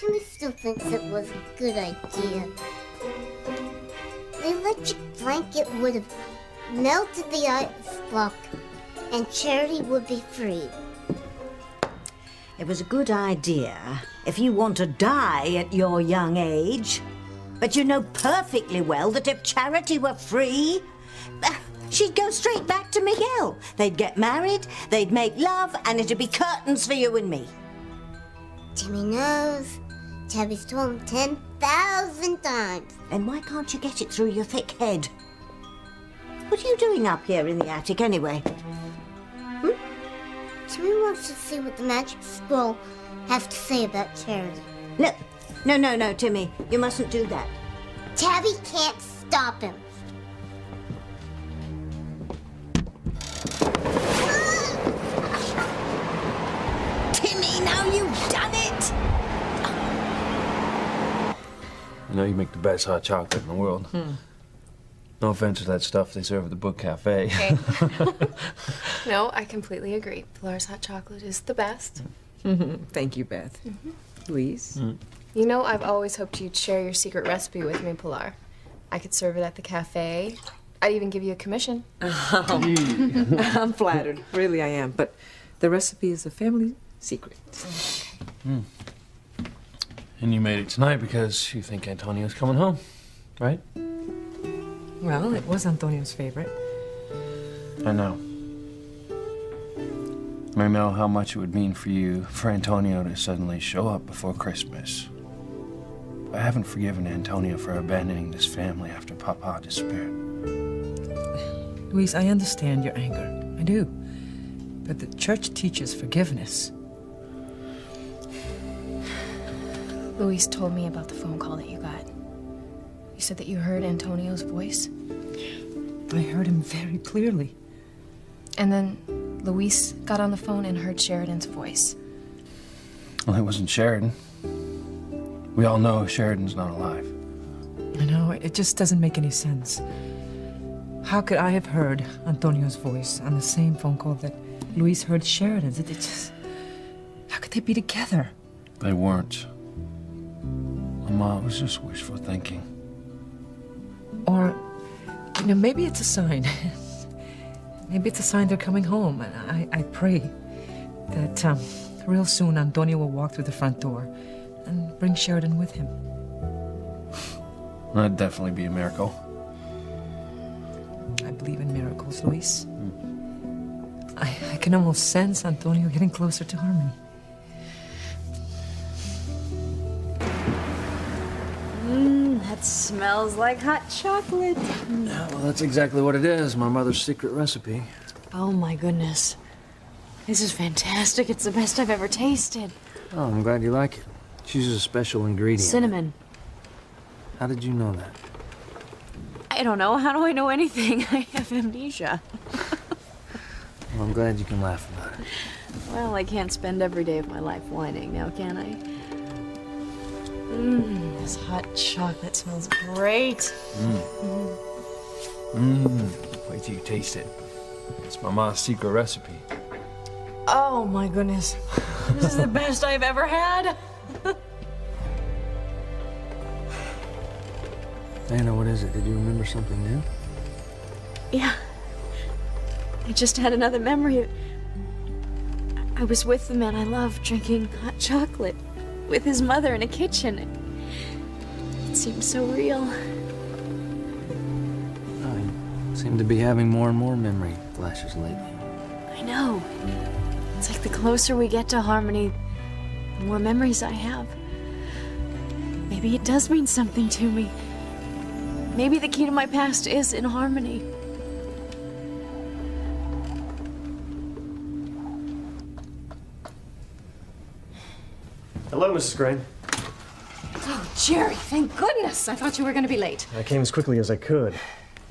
Timmy still thinks it was a good idea. The electric blanket would have melted the ice block, and Charity would be free. It was a good idea if you want to die at your young age. But you know perfectly well that if Charity were free, she'd go straight back to Miguel. They'd get married, they'd make love, and it'd be curtains for you and me. Timmy knows. Tabby's told him 10,000 times. Then why can't you get it through your thick head? What are you doing up here in the attic anyway? Timmy wants to see what the magic scroll has to say about Charity. No, Timmy. You mustn't do that. Tabby can't stop him. Timmy, now you've done it! You know you make the best hot chocolate in the world. No offense to that stuff they serve at the Book Cafe. Okay. No, I completely agree. Pilar's hot chocolate is the best. Thank you, Beth. Louise? You know, I've always hoped you'd share your secret recipe with me, Pilar. I could serve it at the cafe. I'd even give you a commission. I'm flattered. Really, I am. But the recipe is a family secret. And you made it tonight because you think Antonio's coming home, right? Well, it was Antonio's favorite. I know. I know how much it would mean for you for Antonio to suddenly show up before Christmas. I haven't forgiven Antonio for abandoning this family after Papa disappeared. Louise, I understand your anger. I do. But the church teaches forgiveness. Luis told me about the phone call that you got. You said that you heard Antonio's voice? I heard him very clearly. And then Luis got on the phone and heard Sheridan's voice. Well, it wasn't Sheridan. We all know Sheridan's not alive. I know, it just doesn't make any sense. How could I have heard Antonio's voice on the same phone call that Luis heard Sheridan's? It just... How could they be together? They weren't. Mama, it was just wishful thinking. Or, you know, maybe it's a sign. Maybe it's a sign they're coming home. And I pray that real soon Antonio will walk through the front door and bring Sheridan with him. That'd definitely be a miracle. I believe in miracles, Luis. I can almost sense Antonio getting closer to Harmony. That smells like hot chocolate. Yeah, well, that's exactly what it is. My mother's secret recipe. Oh my goodness. This is fantastic. It's the best I've ever tasted. Oh, I'm glad you like it. She uses a special ingredient. Cinnamon. How did you know that? I don't know. How do I know anything? I have amnesia. Well, I'm glad you can laugh about it. Well, I can't spend every day of my life whining now, can I? This hot chocolate smells great. Wait till you taste it. It's my mom's secret recipe. Oh my goodness. This is the best I've ever had. Anna, what is it? Did you remember something new? Yeah. I just had another memory. I was with the man I love drinking hot chocolate with his mother in a kitchen. It seemed so real. I seem to be having more and more memory flashes lately. I know. It's like the closer we get to Harmony, the more memories I have. Maybe it does mean something to me. Maybe the key to my past is in Harmony. Hello, Mrs. Crane. Oh, Jerry, thank goodness. I thought you were going to be late. I came as quickly as I could.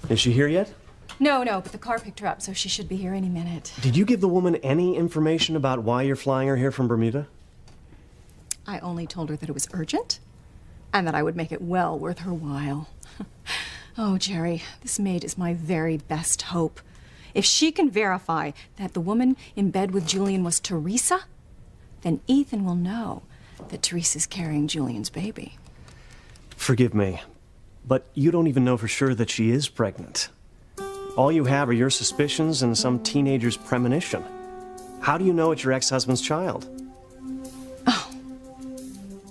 Is she here yet? No, but the car picked her up, so she should be here any minute. Did you give the woman any information about why you're flying her here from Bermuda? I only told her that it was urgent and that I would make it well worth her while. Oh, Jerry, this maid is my very best hope. If she can verify that the woman in bed with Julian was Teresa, then Ethan will know that Teresa's carrying Julian's baby. Forgive me, but you don't even know for sure that she is pregnant. All you have are your suspicions and some teenager's premonition. How do you know it's your ex-husband's child? Oh,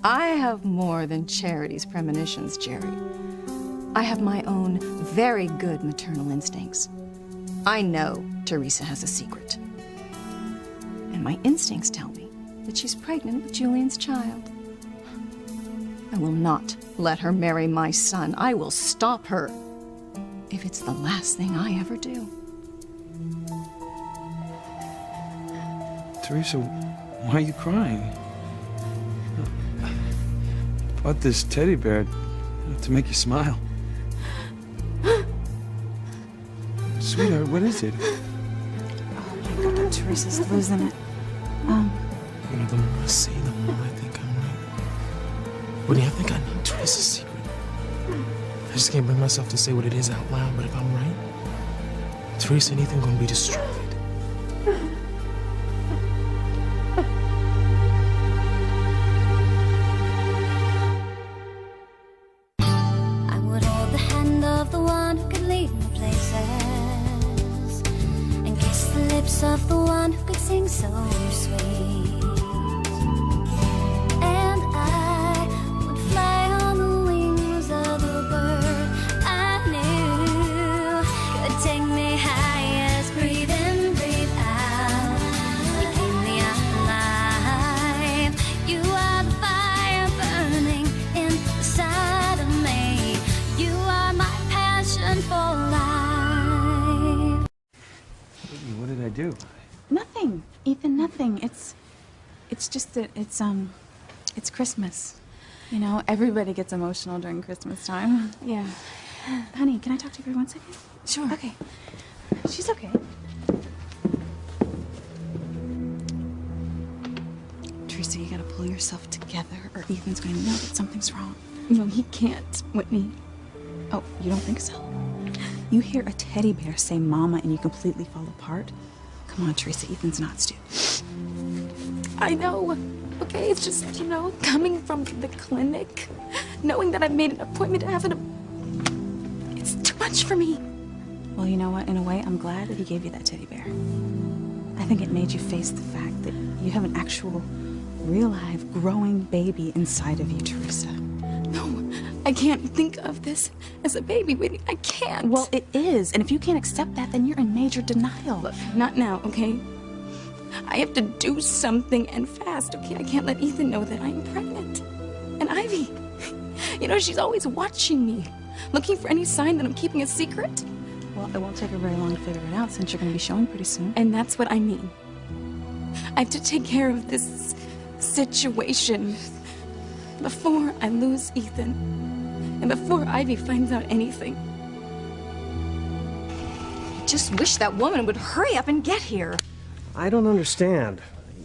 I have more than Charity's premonitions, Jerry. I have my own very good maternal instincts. I know Teresa has a secret. And my instincts tell me that she's pregnant with Julian's child. I will not let her marry my son. I will stop her if it's the last thing I ever do. Teresa, why are you crying? I bought this teddy bear to make you smile. Sweetheart, what is it? Oh my God, Teresa's losing it. You know, the more I see, the more I think I'm right. Woody, I think I know Teresa's secret. I just can't bring myself to say what it is out loud, but if I'm right, Teresa and Ethan gonna be destroyed. I would hold the hand of the one who could lead me places, and kiss the lips of the one who could sing so sweet. And I would fly on the wings of the bird I knew could take me highest. Breathe in, breathe out. You keep me alive. You are the fire burning inside of me. You are my passion for life. What did I do? Nothing, Ethan, nothing. It's just that it's Christmas. You know, everybody gets emotional during Christmas time. Yeah. Honey, can I talk to you for 1 second? Sure. Okay. She's okay. Teresa, you gotta pull yourself together or Ethan's going to know that something's wrong. No, he can't, Whitney. Oh, you don't think so? You hear a teddy bear say mama and you completely fall apart? Come on, Teresa, Ethan's not stupid. I know. Okay, it's just, you know, coming from the clinic, knowing that I've made an appointment to have it's too much for me. Well, you know what? In a way, I'm glad that he gave you that teddy bear. I think it made you face the fact that you have an actual, real live, growing baby inside of you, Teresa. No, I can't think of this as a baby, Whitney. I can't. Well, it is. And if you can't accept that, then you're in major denial. Look, not now, okay? I have to do something and fast, okay? I can't let Ethan know that I'm pregnant. And Ivy, you know, she's always watching me, looking for any sign that I'm keeping a secret. Well, it won't take her very long to figure it out since you're going to be showing pretty soon. And that's what I mean. I have to take care of this situation before I lose Ethan and before Ivy finds out anything. I just wish that woman would hurry up and get here. I don't understand.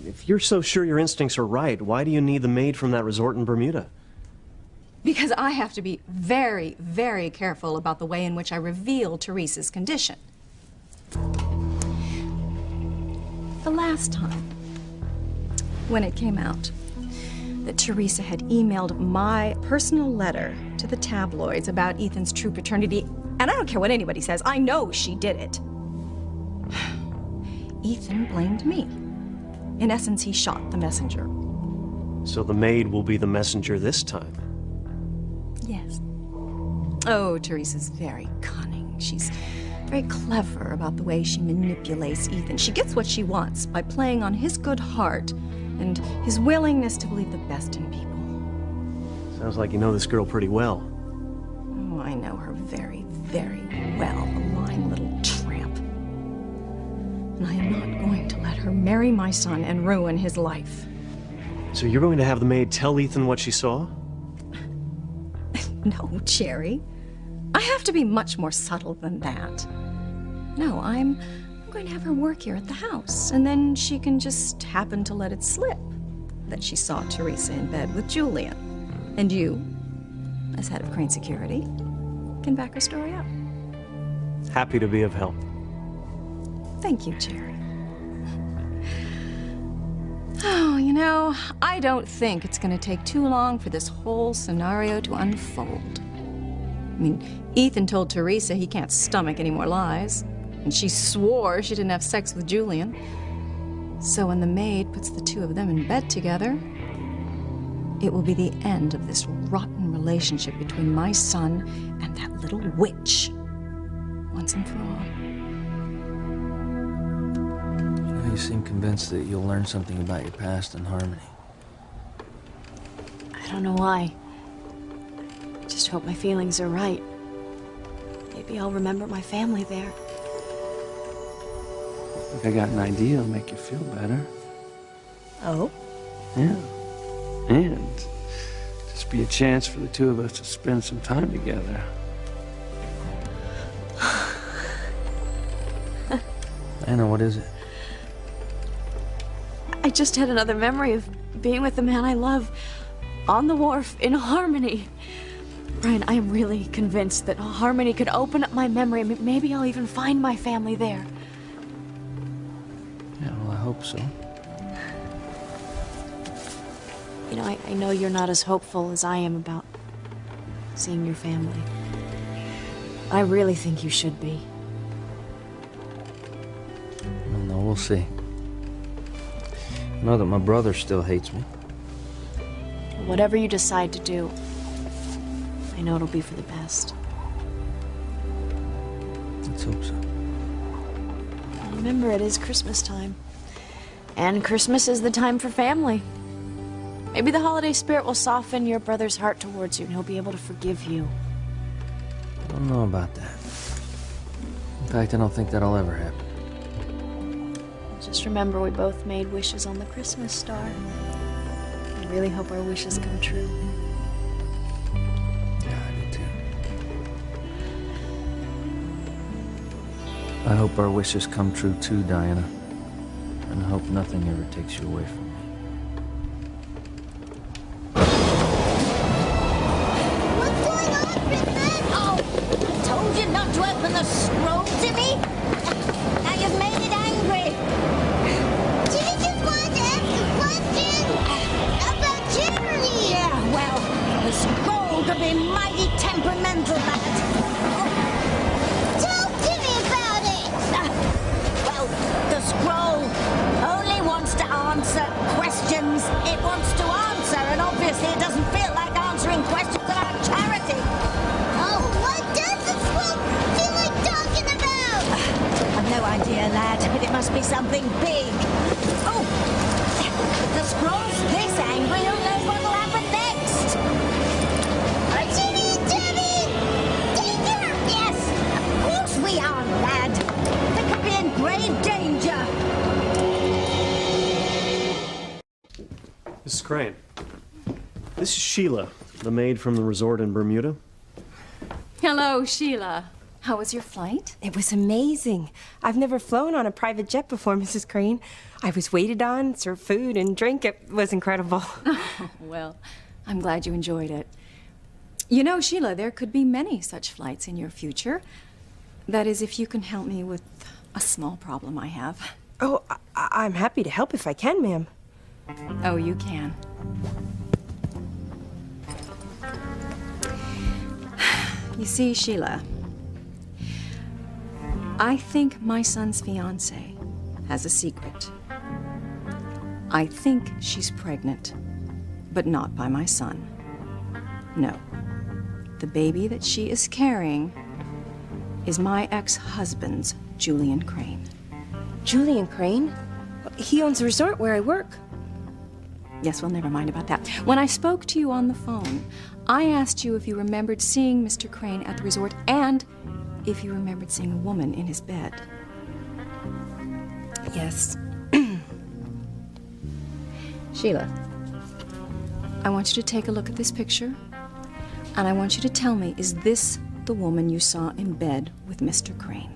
If you're so sure your instincts are right, why do you need the maid from that resort in Bermuda? Because I have to be very, very careful about the way in which I reveal Teresa's condition. The last time, when it came out that Teresa had emailed my personal letter to the tabloids about Ethan's true paternity, and I don't care what anybody says, I know she did it. Ethan blamed me. In essence, he shot the messenger. So the maid will be the messenger this time. Yes. Oh, Teresa's very cunning. She's very clever about the way she manipulates Ethan. She gets what she wants by playing on his good heart and his willingness to believe the best in people. Sounds like you know this girl pretty well. Oh, I know her very, very well, the lying little tramp. And I am not going to let her marry my son and ruin his life. So you're going to have the maid tell Ethan what she saw? No, Jerry. I have to be much more subtle than that. No, I'm going to have her work here at the house, and then she can just happen to let it slip that she saw Teresa in bed with Julian. And you, as head of Crane Security, can back her story up. Happy to be of help. Thank you, Jerry. Oh, you know, I don't think it's gonna take too long for this whole scenario to unfold. I mean, Ethan told Teresa he can't stomach any more lies, and she swore she didn't have sex with Julian. So when the maid puts the two of them in bed together, it will be the end of this rotten relationship between my son and that little witch, once and for all. You seem convinced that you'll learn something about your past in Harmony. I don't know why. I just hope my feelings are right. Maybe I'll remember my family there. I think I got an idea that'll make you feel better. Oh? Yeah. And just be a chance for the two of us to spend some time together. Anna, what is it? I just had another memory of being with the man I love on the wharf in Harmony. Brian, I am really convinced that Harmony could open up my memory. Maybe I'll even find my family there. Yeah, well, I hope so. You know, I know you're not as hopeful as I am about seeing your family. I really think you should be. Well, no, we'll see. I know that my brother still hates me. Whatever you decide to do, I know it'll be for the best. Let's hope so. Remember, it is Christmas time. And Christmas is the time for family. Maybe the holiday spirit will soften your brother's heart towards you and he'll be able to forgive you. I don't know about that. In fact, I don't think that'll ever happen. Just remember, we both made wishes on the Christmas star. I really hope our wishes come true. Yeah, I do too. I hope our wishes come true too, Diana. And I hope nothing ever takes you away from me. Told you not to open the scroll, Jimmy. Now you've made it angry. Jimmy just wanted to ask a question about Jerry. Yeah, well, the scroll could be mighty temperamental, lad. Tell Jimmy about it. Well, the scroll only wants to answer questions it wants to answer, and obviously it doesn't feel like answering questions about charity. What does the scroll feel like talking about? I've no idea, lad, but it must be something big. Oh! If the scroll's this angry, who knows what'll happen next? Jimmy! Danger! Yes, of course we are, lad. They could be in grave danger. Mrs. Crane, this is Sheila, the maid from the resort in Bermuda. Hello, Sheila. How was your flight? It was amazing. I've never flown on a private jet before, Mrs. Crane. I was waited on, served food and drink. It was incredible. Oh, well, I'm glad you enjoyed it. You know, Sheila, there could be many such flights in your future. That is, if you can help me with a small problem I have. Oh, I'm happy to help if I can, ma'am. Oh, you can. You see, Sheila, I think my son's fiancé has a secret. I think she's pregnant, but not by my son. No. The baby that she is carrying is my ex-husband's Julian Crane. Julian Crane? He owns a resort where I work. Yes, well, never mind about that. When I spoke to you on the phone, I asked you if you remembered seeing Mr. Crane at the resort and if you remembered seeing a woman in his bed. Yes. Sheila, I want you to take a look at this picture, and I want you to tell me, is this the woman you saw in bed with Mr. Crane?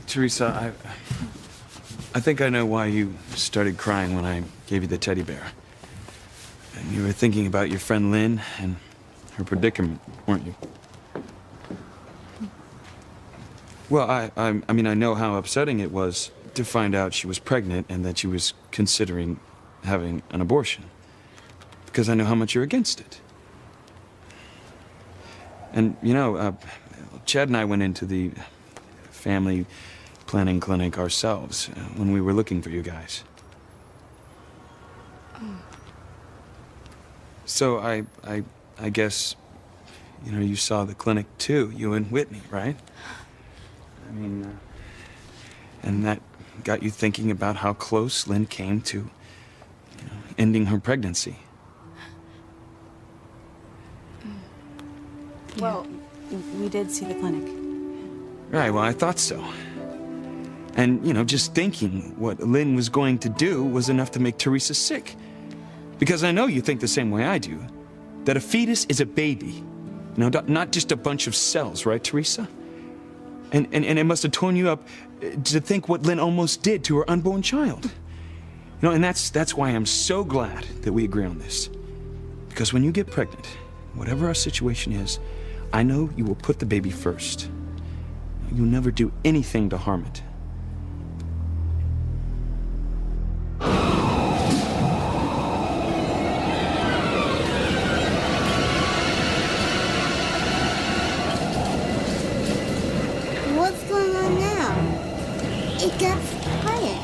Teresa, I think I know why you started crying when I gave you the teddy bear. And you were thinking about your friend Lynn and her predicament, weren't you? Well, I mean, I know how upsetting it was to find out she was pregnant and that she was considering having an abortion. Because I know how much you're against it. And, you know, Chad and I went into the family planning clinic ourselves when we were looking for you guys. So I guess, you know, you saw the clinic too, you and Whitney, right? I mean, and that got you thinking about how close Lynn came to, you know, ending her pregnancy. Well, we did see the clinic. Right, well, I thought so. And, you know, just thinking what Lynn was going to do was enough to make Teresa sick. Because I know you think the same way I do, that a fetus is a baby. You know, not just a bunch of cells, right, Teresa? And it must have torn you up to think what Lynn almost did to her unborn child. You know, and that's why I'm so glad that we agree on this. Because when you get pregnant, whatever our situation is, I know you will put the baby first. You'll never do anything to harm it. What's going on now? It got quiet.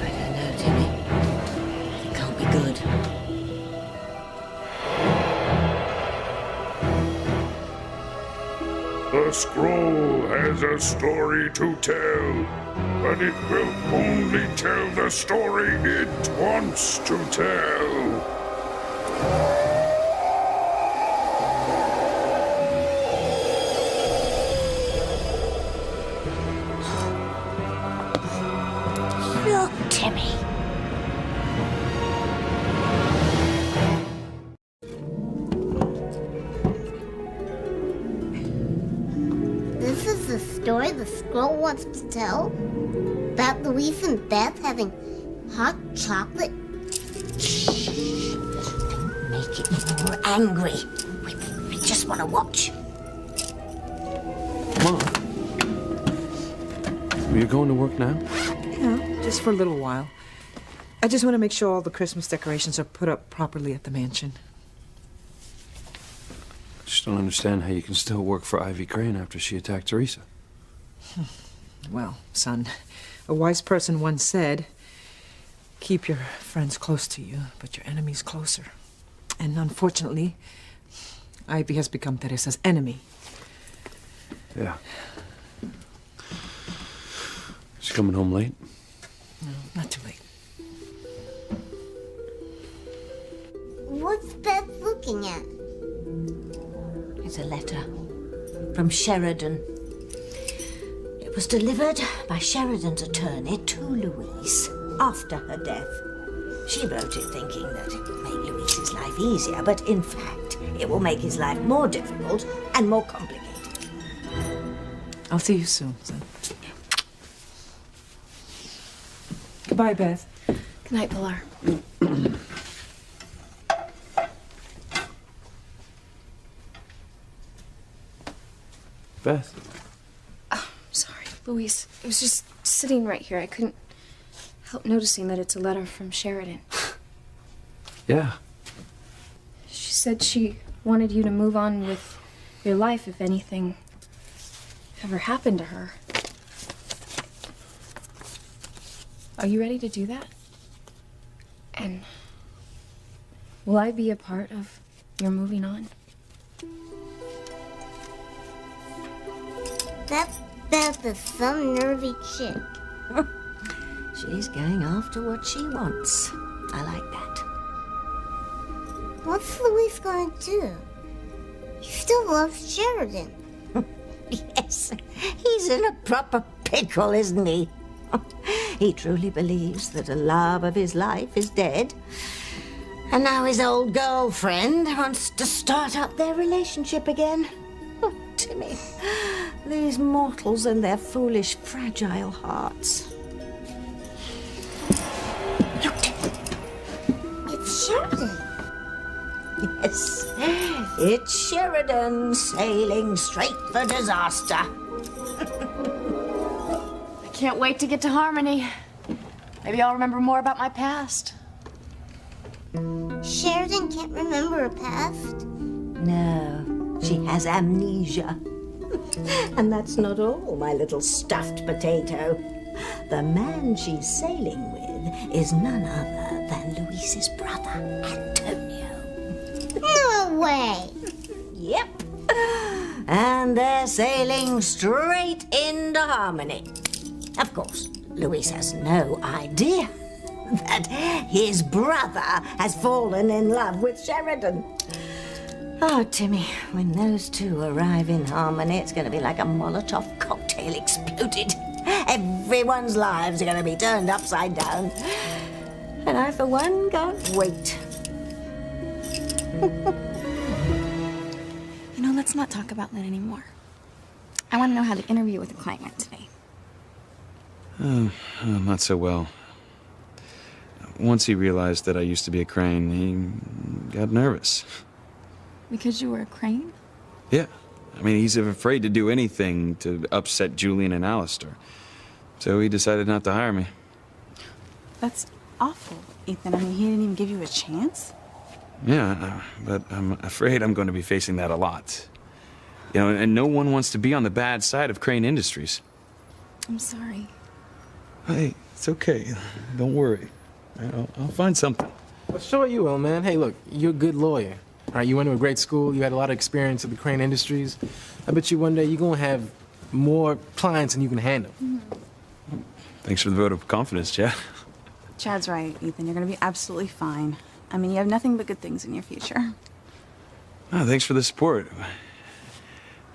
I don't know, Timmy. It can't be good. The scroll has a story to tell, but it will only tell the story it wants to tell. Look, Timmy. This is the story the scroll wants to tell? About Louise and Beth having hot chocolate? Don't make it more angry. We just want to watch. Mom. Are you going to work now? Yeah, just for a little while. I just want to make sure all the Christmas decorations are put up properly at the mansion. I just don't understand how you can still work for Ivy Crane after she attacked Teresa. Well, son, a wise person once said, keep your friends close to you, but your enemies closer. And unfortunately, Ivy has become Teresa's enemy. Yeah. She's coming home late? No, not too late. What's Beth looking at? It's a letter from Sheridan. It was delivered by Sheridan's attorney to Louise after her death. She wrote it thinking that it would make Louise's life easier, but in fact, it will make his life more difficult and more complicated. I'll see you soon, son. Goodbye, Beth. Good night, Pilar. Beth. Oh, sorry, Louise. It was just sitting right here. I couldn't help noticing that it's a letter from Sheridan. Yeah. She said she wanted you to move on with your life if anything ever happened to her. Are you ready to do that? And will I be a part of your moving on? That Beth is some nervy chick. She's going after what she wants. I like that. What's Louise going to do? He still loves Sheridan. Yes, he's in a proper pickle, isn't he? He truly believes that the love of his life is dead. And now his old girlfriend wants to start up their relationship again. Oh, Timmy, these mortals and their foolish, fragile hearts. Look, Timmy. It's Sheridan. Yes, it's Sheridan sailing straight for disaster. can't wait to get to Harmony. Maybe I'll remember more about my past. Sheridan can't remember her past. No, she has amnesia. And that's not all, my little stuffed potato. The man she's sailing with is none other than Luis's brother, Antonio. No way. Yep. And they're sailing straight into Harmony. Of course, Luis has no idea that his brother has fallen in love with Sheridan. Oh, Timmy, when those two arrive in Harmony, it's going to be like a Molotov cocktail exploded. Everyone's lives are going to be turned upside down. And I, for one, can't wait. You know, let's not talk about Lynn anymore. I want to know how the interview with the client went today. Not so well. Once he realized that I used to be a crane, he got nervous. Because you were a crane? Yeah. I mean, he's afraid to do anything to upset Julian and Alistair. So he decided not to hire me. That's awful, Ethan. I mean, he didn't even give you a chance? Yeah, but I'm afraid I'm going to be facing that a lot. You know, and no one wants to be on the bad side of Crane Industries. I'm sorry. Hey, it's okay. Don't worry. I'll find something. Well, sure you will, man. Hey, look, you're a good lawyer. All right, you went to a great school. You had a lot of experience at the Crane Industries. I bet you one day you're going to have more clients than you can handle. Mm-hmm. Thanks for the vote of confidence, Chad. Chad's right, Ethan. You're going to be absolutely fine. I mean, you have nothing but good things in your future. Oh, thanks for the support.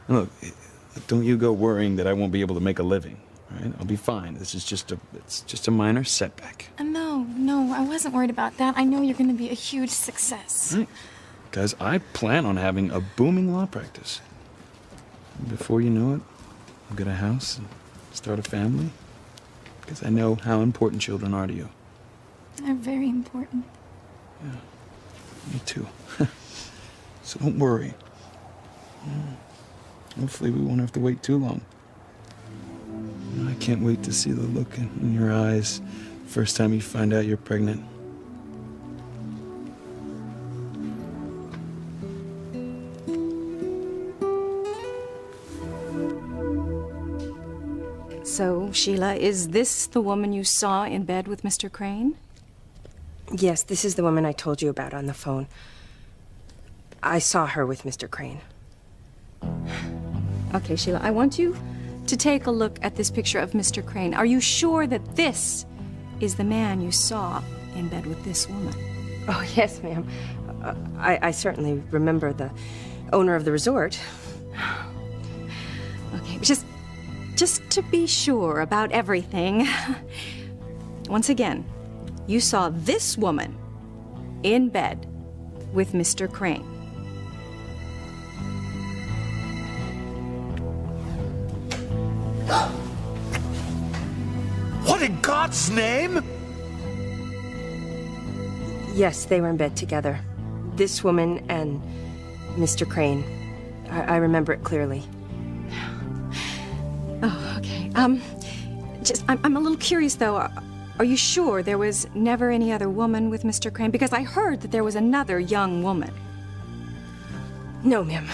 Look, don't you go worrying that I won't be able to make a living. Right? I'll be fine. This is just a minor setback. No, I wasn't worried about that. I know you're going to be a huge success. Right. Guys, I plan on having a booming law practice. Before you know it, I'll get a house and start a family. Because I know how important children are to you. They're very important. Yeah, me too. So don't worry. Hopefully we won't have to wait too long. I can't wait to see the look in your eyes first time you find out you're pregnant. So, Sheila, is this the woman you saw in bed with Mr. Crane? Yes, this is the woman I told you about on the phone. I saw her with Mr. Crane. Okay, Sheila, I want you to take a look at this picture of Mr. Crane. Are you sure that this is the man you saw in bed with this woman? Oh, yes, ma'am. I certainly remember the owner of the resort. Okay, just to be sure about everything. Once again, you saw this woman in bed with Mr. Crane. What in God's name? Yes, they were in bed together. This woman and Mr. Crane. I remember it clearly. Oh, okay. I'm a little curious, though. Are you sure there was never any other woman with Mr. Crane? Because I heard that there was another young woman. No, ma'am.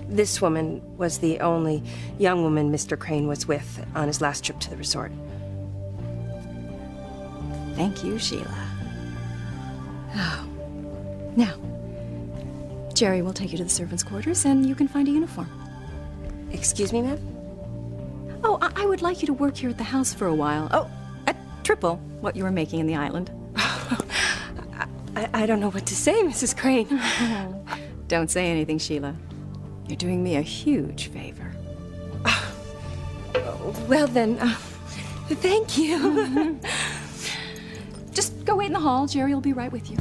This woman was the only young woman Mr. Crane was with on his last trip to the resort. Thank you, Sheila. Oh. Now, Jerry will take you to the servants' quarters and you can find a uniform. Excuse me, ma'am? Oh, I would like you to work here at the house for a while. Oh, at triple what you were making in the island. I don't know what to say, Mrs. Crane. Don't say anything, Sheila. You're doing me a huge favor. Well then, thank you. Just go wait in the hall. Jerry will be right with you.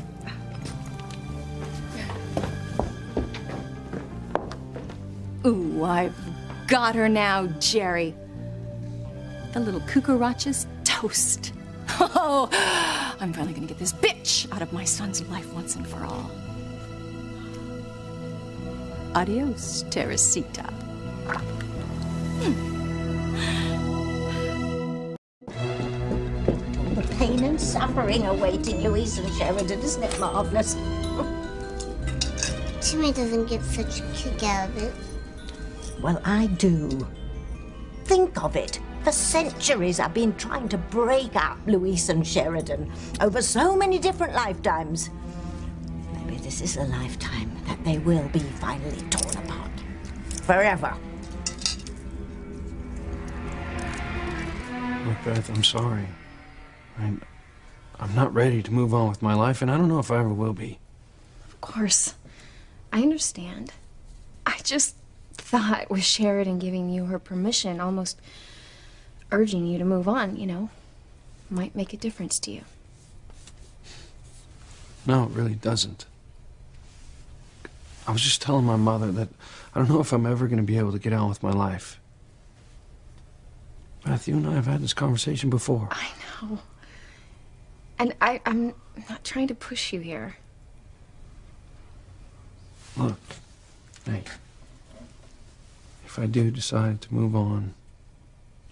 Ooh, I've got her now, Jerry. The little cucaracha's toast. Oh, I'm finally gonna get this bitch out of my son's life once and for all. Adios, Teresita. pain and suffering awaiting Louise and Sheridan. Isn't it marvelous? Timmy doesn't get such a kick out of it. Well, I do. Think of it. For centuries, I've been trying to break up Louise and Sheridan over so many different lifetimes. Maybe this is a lifetime that they will be finally torn apart. Forever. Look, Beth, I'm sorry. I'm not ready to move on with my life, and I don't know if I ever will be. Of course. I understand. I just thought with Sheridan giving you her permission, almost urging you to move on, you know, might make a difference to you. No, it really doesn't. I was just telling my mother that I don't know if I'm ever going to be able to get on with my life. Beth, you and I have had this conversation before. I know. And I'm not trying to push you here. Look, hey, if I do decide to move on,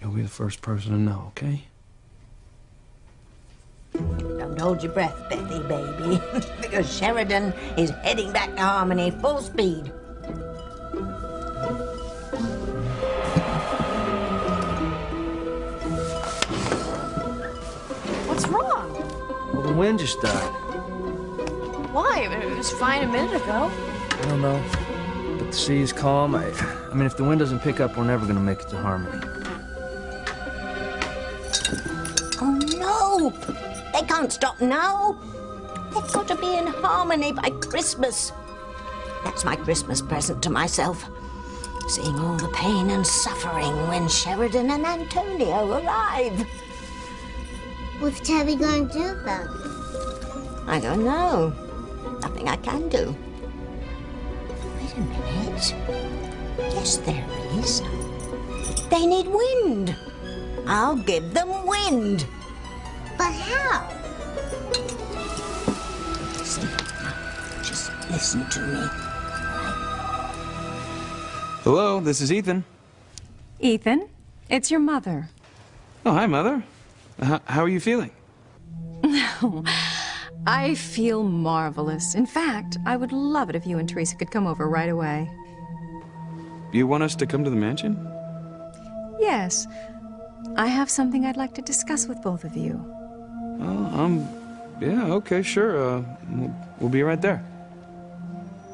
you'll be the first person to know, okay? Don't hold your breath, Bethy, baby, because Sheridan is heading back to Harmony full speed. What's wrong? Well, the wind just died. Why? It was fine a minute ago. I don't know, but the sea is calm. I mean, if the wind doesn't pick up, we're never going to make it to Harmony. Oh, no! They can't stop now. They've got to be in Harmony by Christmas. That's my Christmas present to myself. Seeing all the pain and suffering when Sheridan and Antonio arrive. What's Tabby going to do about it? I don't know. Nothing I can do. Wait a minute. Yes, there is. They need wind. I'll give them wind. But how? See, now, just listen to me. Hello, this is Ethan. Ethan, it's your mother. Oh, hi, Mother. How are you feeling? I feel marvelous. In fact, I would love it if you and Teresa could come over right away. You want us to come to the mansion? Yes. I have something I'd like to discuss with both of you. Oh, yeah, okay, sure. We'll be right there.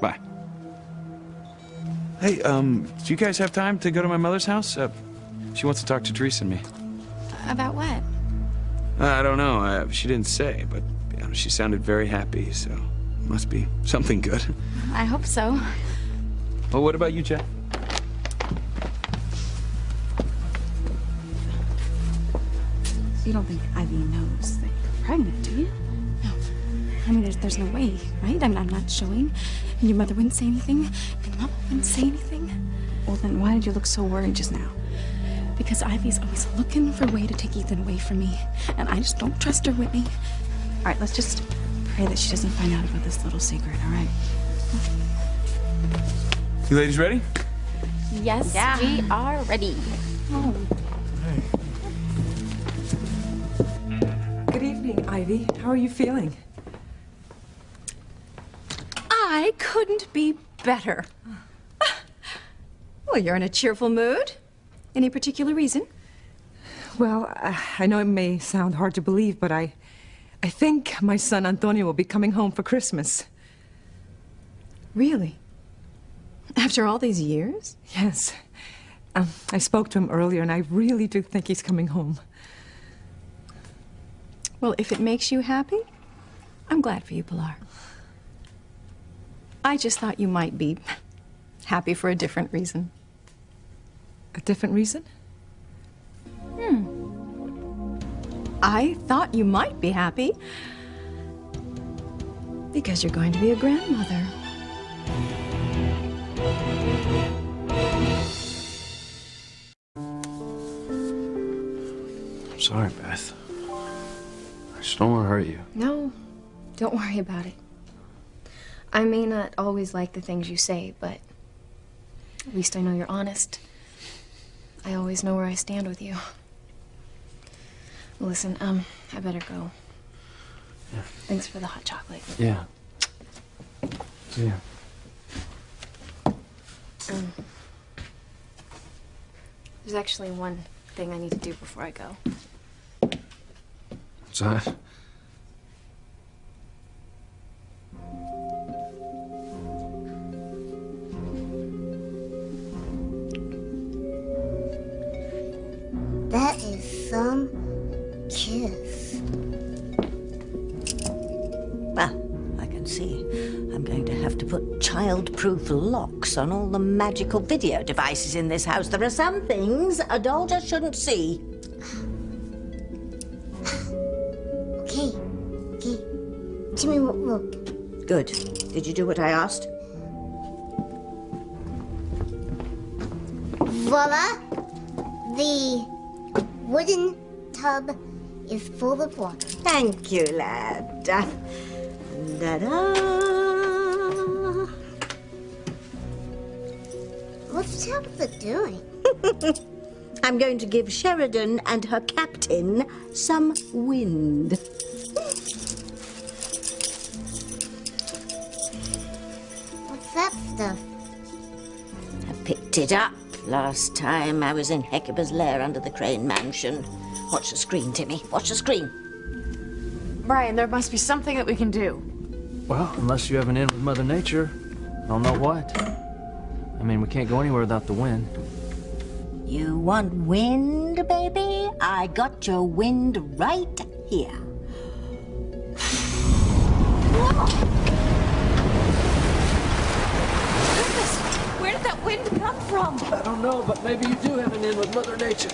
Bye. Hey, do you guys have time to go to my mother's house? She wants to talk to Teresa and me. About what? I don't know. She didn't say, but she sounded very happy, so it must be something good. I hope so. Well, what about you, Jack? You don't think Ivy knows that you're pregnant, do you? No. I mean, there's no way, right? I'm not showing. And your mother wouldn't say anything. And Mama wouldn't say anything. Well, then why did you look so worried just now? Because Ivy's always looking for a way to take Ethan away from me. And I just don't trust her, Whitney. All right, let's just pray that she doesn't find out about this little secret, all right? You ladies ready? Yes, we are ready. Oh. Good evening, Ivy. How are you feeling? I couldn't be better. Well, you're in a cheerful mood. Any particular reason? Well, I know it may sound hard to believe, but I think my son Antonio will be coming home for Christmas. Really? After all these years? Yes. I spoke to him earlier, and I really do think he's coming home. Well, if it makes you happy, I'm glad for you, Pilar. I just thought you might be happy for a different reason. A different reason? I thought you might be happy because you're going to be a grandmother. I'm sorry, Beth. I just don't want to hurt you. No, don't worry about it. I may not always like the things you say, but at least I know you're honest. I always know where I stand with you. Listen, I better go. Yeah. Thanks for the hot chocolate. Yeah. See ya. There's actually one thing I need to do before I go. What's that? That is some kiss. Well, I can see I'm going to have to put child-proof locks on all the magical video devices in this house. There are some things a doll just shouldn't see. Okay. Timmy won't look. Good. Did you do what I asked? Voila! The wooden tub is full of water. Thank you, lad. Da-da. What's Tabitha doing? I'm going to give Sheridan and her captain some wind. What's that stuff? I picked it up last time I was in Hecuba's lair under the Crane Mansion. Watch the screen, Timmy. Watch the screen. Brian, there must be something that we can do. Well, unless you have an in with Mother Nature, I don't know what. I mean, we can't go anywhere without the wind. You want wind, baby? I got your wind right here. Goodness, where did that wind come from? I don't know, but maybe you do have an in with Mother Nature.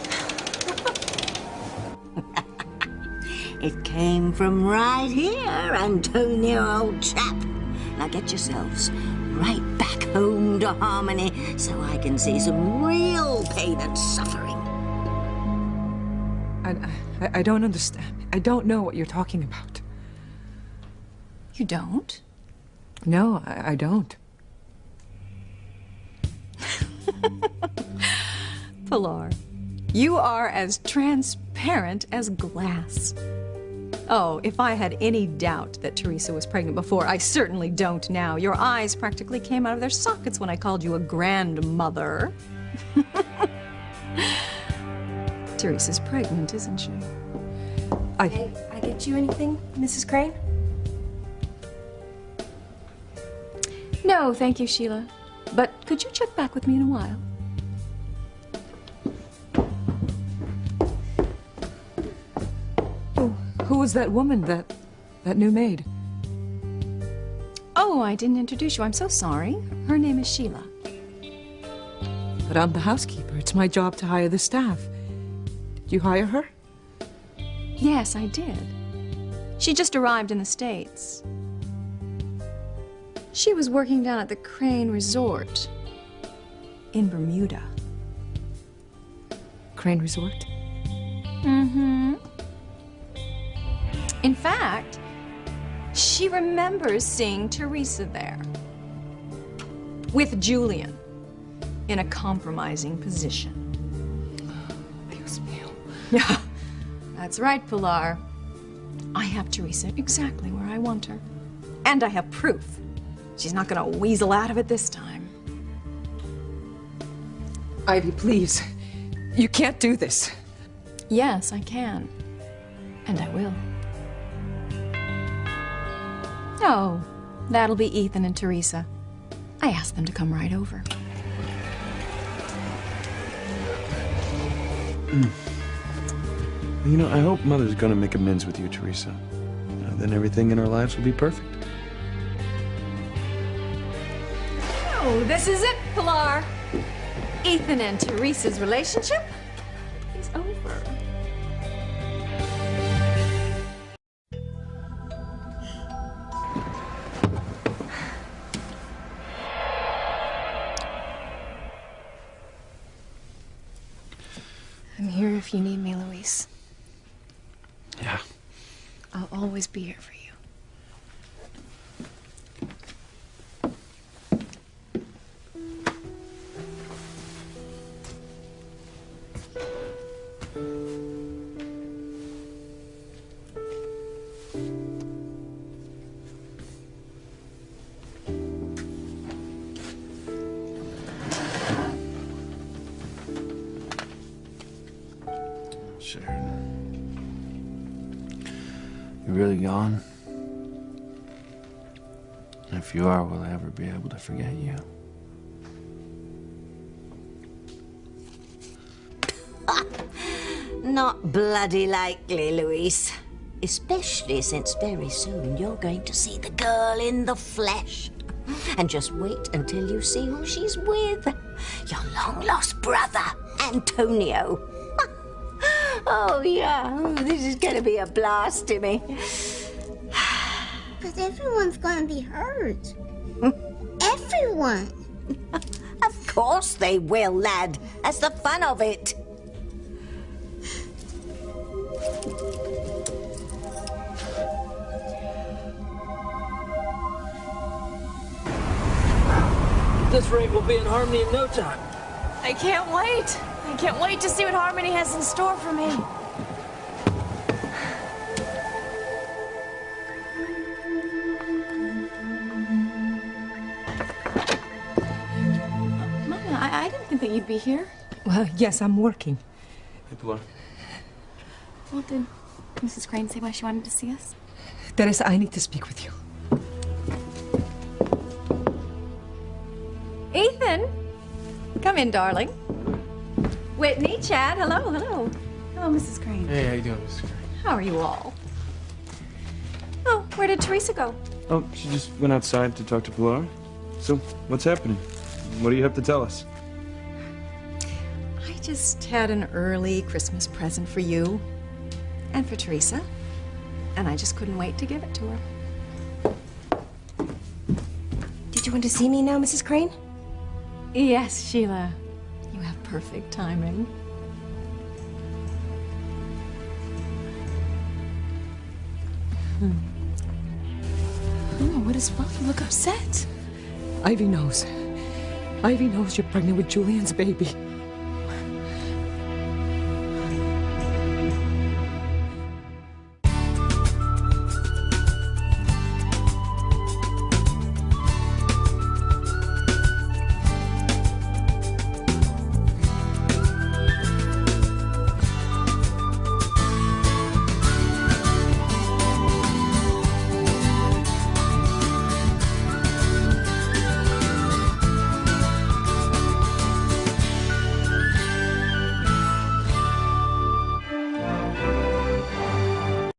It came from right here, Antonio, old chap. Now get yourselves right back home to Harmony so I can see some real pain and suffering. I don't understand. I don't know what you're talking about. You don't? No, I don't. Pilar, you are as transparent as glass. Oh, if I had any doubt that Teresa was pregnant before, I certainly don't now. Your eyes practically came out of their sockets when I called you a grandmother. Teresa's pregnant, isn't she? Hey, I get you anything, Mrs. Crane? No, thank you, Sheila. But could you check back with me in a while? Who was that woman, that new maid? Oh, I didn't introduce you. I'm so sorry. Her name is Sheila. But I'm the housekeeper. It's my job to hire the staff. Did you hire her? Yes, I did. She just arrived in the States. She was working down at the Crane Resort in Bermuda. Crane Resort? Mm-hmm. In fact, she remembers seeing Teresa there with Julian in a compromising position. Dios mío. Yeah, that's right, Pilar. I have Teresa exactly where I want her. And I have proof. She's not gonna weasel out of it this time. Ivy, please. You can't do this. Yes, I can. And I will. Oh, that'll be Ethan and Teresa. I asked them to come right over. You know, I hope Mother's gonna make amends with you, Teresa. Then everything in our lives will be perfect. Oh, this is it, Pilar. Ethan and Teresa's relationship is over. I'm here if you need me, Luis. Yeah. I'll always be here for you. Sheridan. You really gone? If you are, will I ever be able to forget you? Not bloody likely, Luis. Especially since very soon you're going to see the girl in the flesh. And just wait until you see who she's with. Your long-lost brother, Antonio. Oh, yeah. This is going to be a blast, Timmy. But everyone's gonna be hurt. Everyone. Of course they will, lad. That's the fun of it. At this rate, we'll be in Harmony in no time. I can't wait. I can't wait to see what Harmony has in store for me. Mama, I didn't think that you'd be here. Well, yes, I'm working. Hey, Pilar. Well, did Mrs. Crane say why she wanted to see us? Teresa, I need to speak with you. Ethan, come in, darling. Whitney, Chad, hello, hello. Hello, Mrs. Crane. Hey, how you doing, Mrs. Crane? How are you all? Oh, where did Teresa go? Oh, she just went outside to talk to Pilar. So, what's happening? What do you have to tell us? I just had an early Christmas present for you and for Teresa, and I just couldn't wait to give it to her. Did you want to see me now, Mrs. Crane? Yes, Sheila. You have perfect timing. Mama, what is wrong? You look upset. Ivy knows. Ivy knows you're pregnant with Julian's baby.